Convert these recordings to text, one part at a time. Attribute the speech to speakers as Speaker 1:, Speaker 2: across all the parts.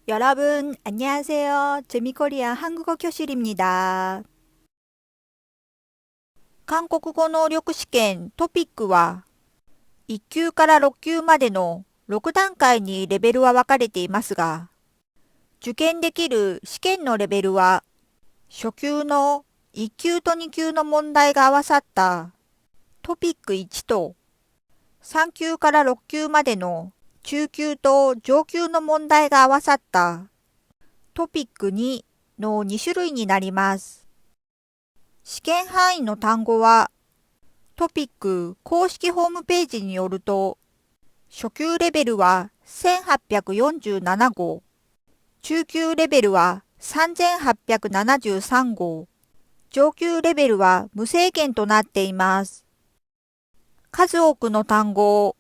Speaker 1: 여러분, 안녕하세요. 재미코리아 한국어 교실입니다. 韓国語能力試験トピックは、1級から6級までの6段階にレベルは分かれていますが、受験できる試験のレベルは、初級の1級と2級の問題が合わさったトピック1と、3級から6級までの中級と上級の問題が合わさったトピック2の2種類になります。試験範囲の単語は、トピック公式ホームページによると、初級レベルは1847号、中級レベルは3873号、上級レベルは無制限となっています。数多くの単語を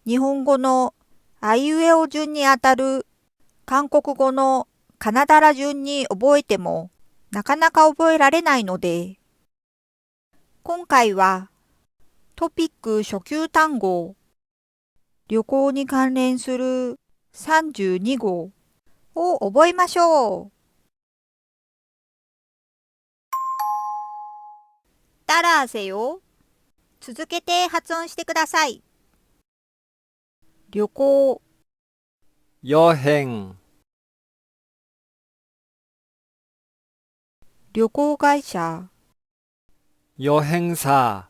Speaker 1: 日本語のあいうえお順にあたる韓国語のカナダラ順に覚えてもなかなか覚えられないので、今回はトピック初級単語、旅行に関連する32号を覚えましょう。따라하세요。続けて発音してください。旅行、
Speaker 2: 여행,
Speaker 1: 旅行会社、
Speaker 2: 여행사,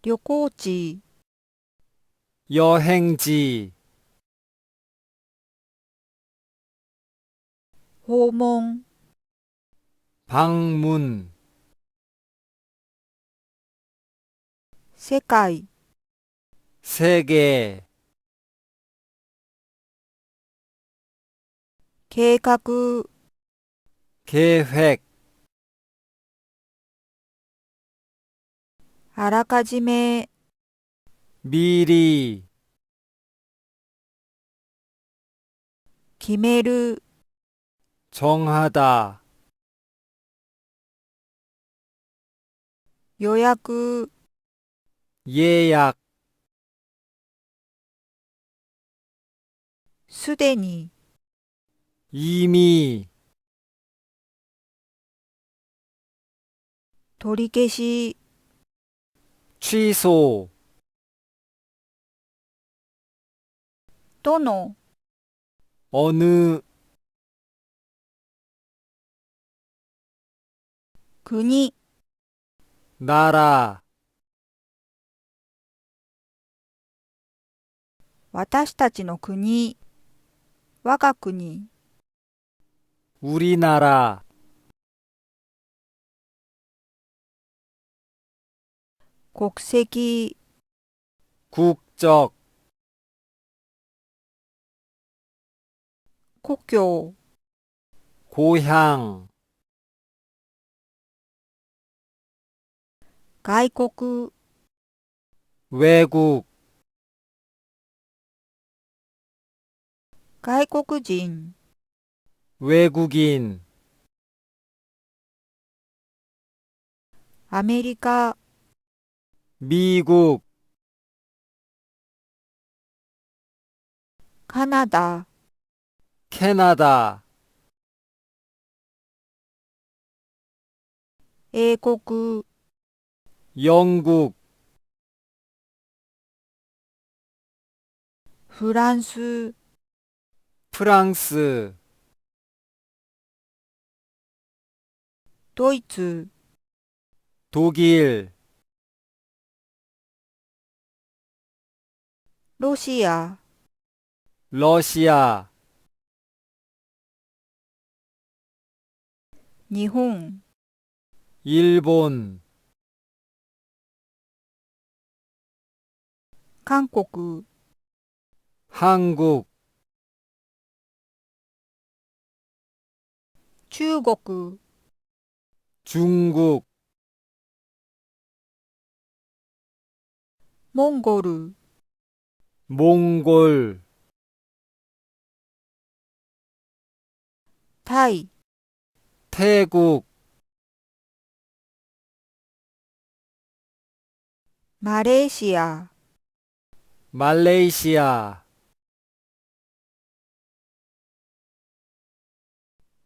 Speaker 1: 旅行地、
Speaker 2: 여행지,
Speaker 1: 訪問、
Speaker 2: 방문,
Speaker 1: 世界、
Speaker 2: 세계,
Speaker 1: 計画、
Speaker 2: 계획,
Speaker 1: あらかじめ、
Speaker 2: 미리,
Speaker 1: 決める、
Speaker 2: 정하다,
Speaker 1: 予約、
Speaker 2: 예약,
Speaker 1: すでに、
Speaker 2: 이미,
Speaker 1: 取り消し、
Speaker 2: 취소,
Speaker 1: どの、
Speaker 2: 어느,
Speaker 1: 国、
Speaker 2: 나라,
Speaker 1: 私たちの国、我が国、
Speaker 2: 우리나라,
Speaker 1: 国籍、
Speaker 2: 국적,
Speaker 1: 故郷、
Speaker 2: 고향,
Speaker 1: 外国、
Speaker 2: 외국,
Speaker 1: 外国人、
Speaker 2: 외국인,
Speaker 1: アメリカ、
Speaker 2: 미국,
Speaker 1: カナダ、
Speaker 2: 캐나다,
Speaker 1: 英国、
Speaker 2: 영국,
Speaker 1: フランス、
Speaker 2: 프랑스,
Speaker 1: ドイツ、
Speaker 2: 독일,
Speaker 1: ロシア、
Speaker 2: 러시아,
Speaker 1: 日本、
Speaker 2: 일본,
Speaker 1: 韓国、
Speaker 2: 한국,
Speaker 1: 中国、
Speaker 2: 중국,
Speaker 1: モンゴル、
Speaker 2: 몽골,
Speaker 1: タイ、
Speaker 2: 태국,
Speaker 1: マレーシア、
Speaker 2: 말레이시아,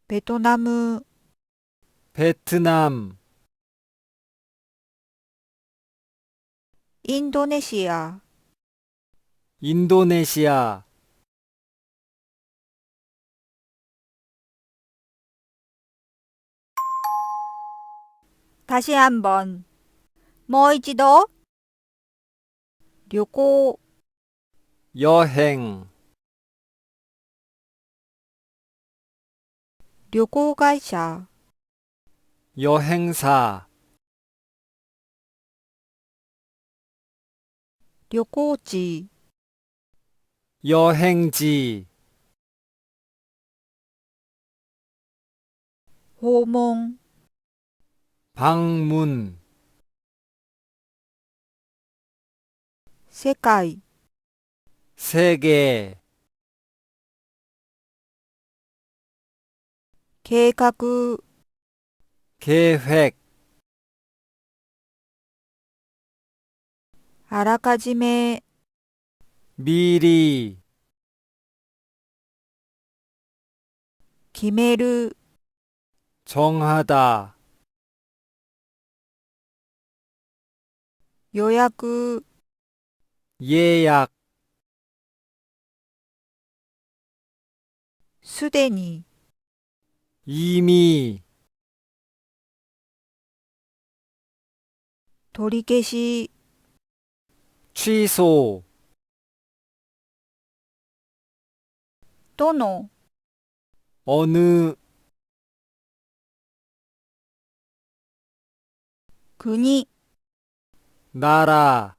Speaker 1: ベトナム、
Speaker 2: 베트남,
Speaker 1: インドネシア、
Speaker 2: 인도네시아,
Speaker 1: 다시 한번. もう一度。旅行、
Speaker 2: 여행,
Speaker 1: 旅行会社、
Speaker 2: 여행사,
Speaker 1: 旅行地、
Speaker 2: 여행지,
Speaker 1: 訪問、
Speaker 2: 방문,
Speaker 1: 世界、
Speaker 2: 세계,
Speaker 1: 計画、
Speaker 2: 계획,
Speaker 1: あらかじめ、
Speaker 2: 미리,
Speaker 1: 決める、
Speaker 2: 정하다,
Speaker 1: 予約、
Speaker 2: 예약,
Speaker 1: すでに、
Speaker 2: 이미,
Speaker 1: 取り消し、
Speaker 2: 취소,
Speaker 1: どの、
Speaker 2: 어느,
Speaker 1: 国、
Speaker 2: 나라,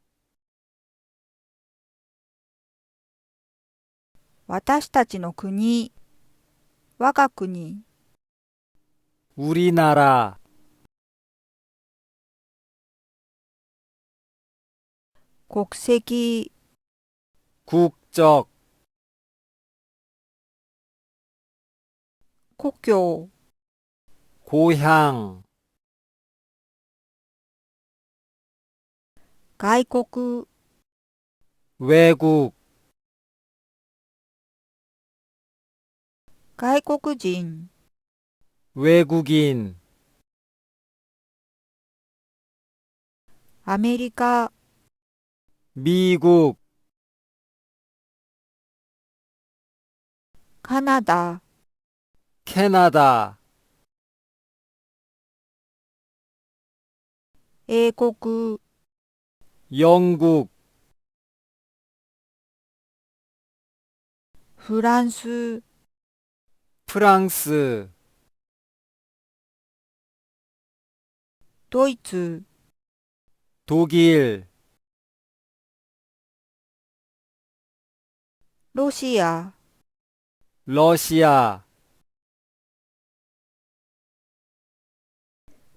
Speaker 1: 私たちの国、我が国、
Speaker 2: 우리나라,
Speaker 1: 国籍、
Speaker 2: 국적,
Speaker 1: 故郷、
Speaker 2: 고향,
Speaker 1: 外国、
Speaker 2: 외국,
Speaker 1: 外国人、
Speaker 2: 외국인,
Speaker 1: アメリカ、
Speaker 2: 미국,
Speaker 1: カナダ、
Speaker 2: 캐나다,
Speaker 1: 英国、
Speaker 2: 영국,
Speaker 1: フランス、
Speaker 2: 프랑스,
Speaker 1: ドイツ、
Speaker 2: 독일,
Speaker 1: ロシア、
Speaker 2: 러시아,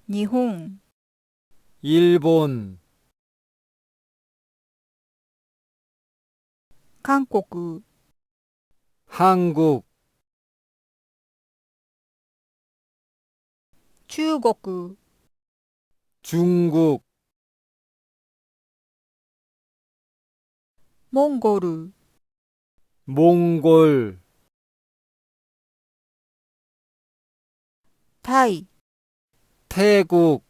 Speaker 1: 日本、
Speaker 2: 일본,
Speaker 1: 韓国、
Speaker 2: 한국,
Speaker 1: 中国、
Speaker 2: 중국,
Speaker 1: モンゴル、
Speaker 2: 몽골,
Speaker 1: タイ、
Speaker 2: 태국,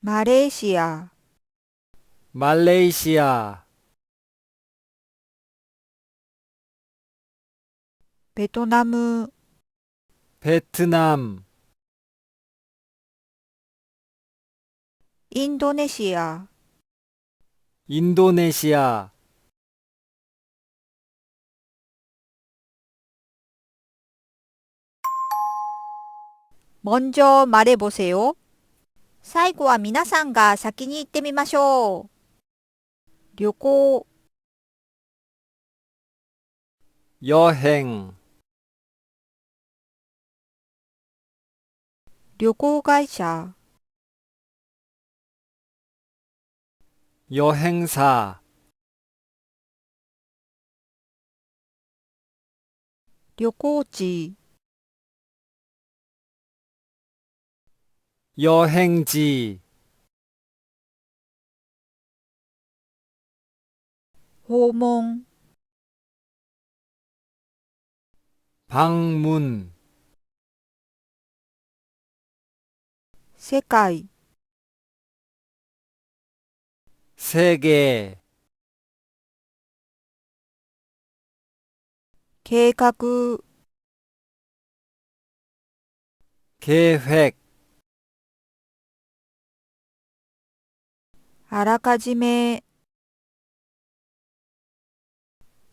Speaker 1: マレーシア、
Speaker 2: 말레이시아,
Speaker 1: ベトナム、
Speaker 2: 베트남,
Speaker 1: インドネシア、
Speaker 2: 인도네시아,
Speaker 1: 먼저 말해보세요. 最後は皆さんが先に言ってみましょう。旅行、
Speaker 2: 여행,
Speaker 1: 旅行会社、
Speaker 2: 여행사,
Speaker 1: 旅行地、
Speaker 2: 여행지,
Speaker 1: 訪問、
Speaker 2: 방문,
Speaker 1: 世界、
Speaker 2: 세계,
Speaker 1: 計画、
Speaker 2: 계획,
Speaker 1: あらかじめ、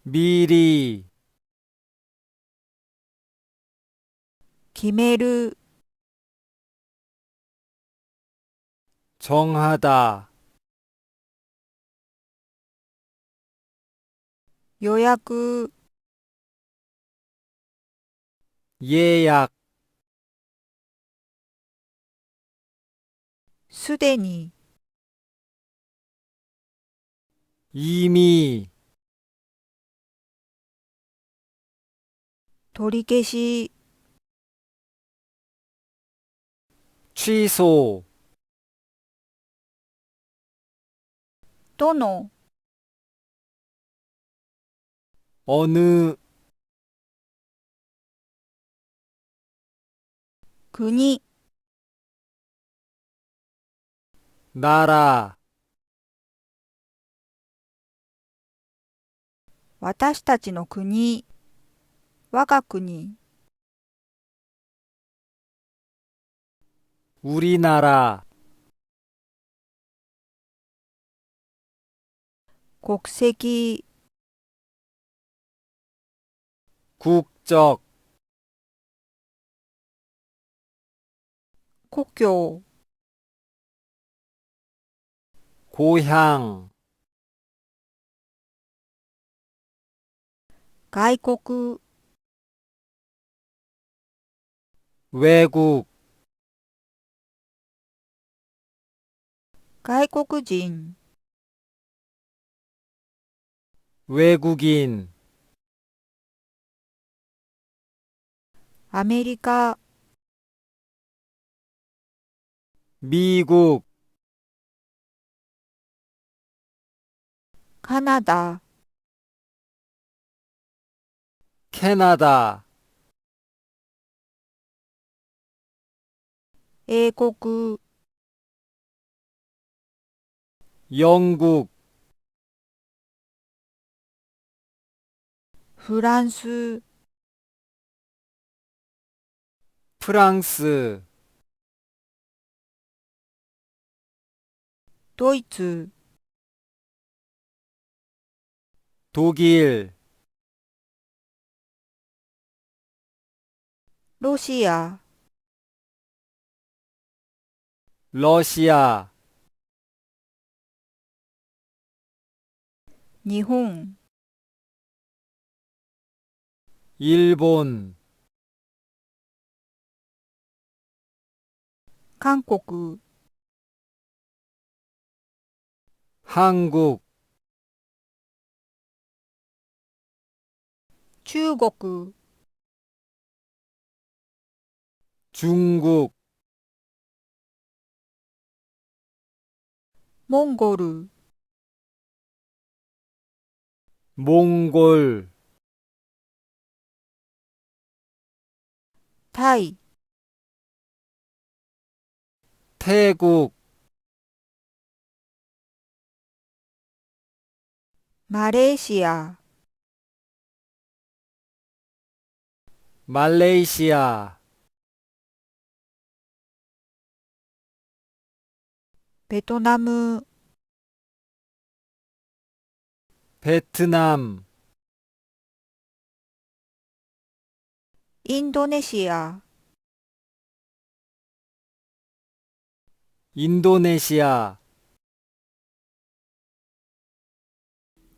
Speaker 2: 미리,
Speaker 1: 決める、
Speaker 2: 정하다,
Speaker 1: 予約、
Speaker 2: 예약,
Speaker 1: すでに、
Speaker 2: 이미,
Speaker 1: 取り消し、
Speaker 2: 취소,
Speaker 1: どの、
Speaker 2: 어느,
Speaker 1: 国、
Speaker 2: 나라,
Speaker 1: 私たちの国、我が国、
Speaker 2: 우리나라,
Speaker 1: 国籍、
Speaker 2: 국적,
Speaker 1: 故郷、
Speaker 2: 고향,
Speaker 1: 外国、
Speaker 2: 외국,
Speaker 1: 外国人、
Speaker 2: 외국인,
Speaker 1: アメリカ、
Speaker 2: 미국,
Speaker 1: カナダ、
Speaker 2: 캐나다,
Speaker 1: 英国、
Speaker 2: 영국,
Speaker 1: フランス、
Speaker 2: 프랑스,
Speaker 1: ドイツ、
Speaker 2: 독일,
Speaker 1: ロシア、
Speaker 2: 러시아,
Speaker 1: 日本、
Speaker 2: 일본,
Speaker 1: 韓国、
Speaker 2: 한국,
Speaker 1: 中国、
Speaker 2: 중국,
Speaker 1: モンゴル、
Speaker 2: 몽골,
Speaker 1: タイ、
Speaker 2: 태국,
Speaker 1: マレーシア、
Speaker 2: 말레이시아,
Speaker 1: ベトナム、
Speaker 2: 베트남,
Speaker 1: インドネシア、
Speaker 2: 인도네시아.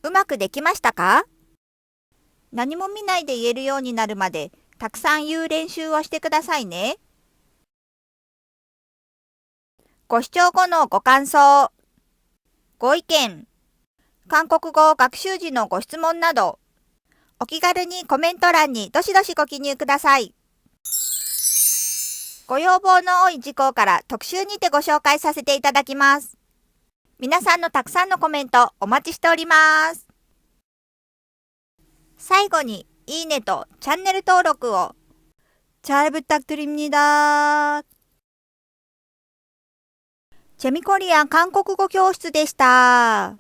Speaker 1: うまくできましたか？何も見ないで言えるようになるまでたくさん言う練習をしてくださいね。ご視聴後のご感想、ご意見、韓国語学習時のご質問など、お気軽にコメント欄にどしどしご記入ください。ご要望の多い事項から特集にてご紹介させていただきます。皆さんのたくさんのコメントお待ちしております。最後にいいねとチャンネル登録を。잘 부탁드립니다。チェミコリアン韓国語教室でした。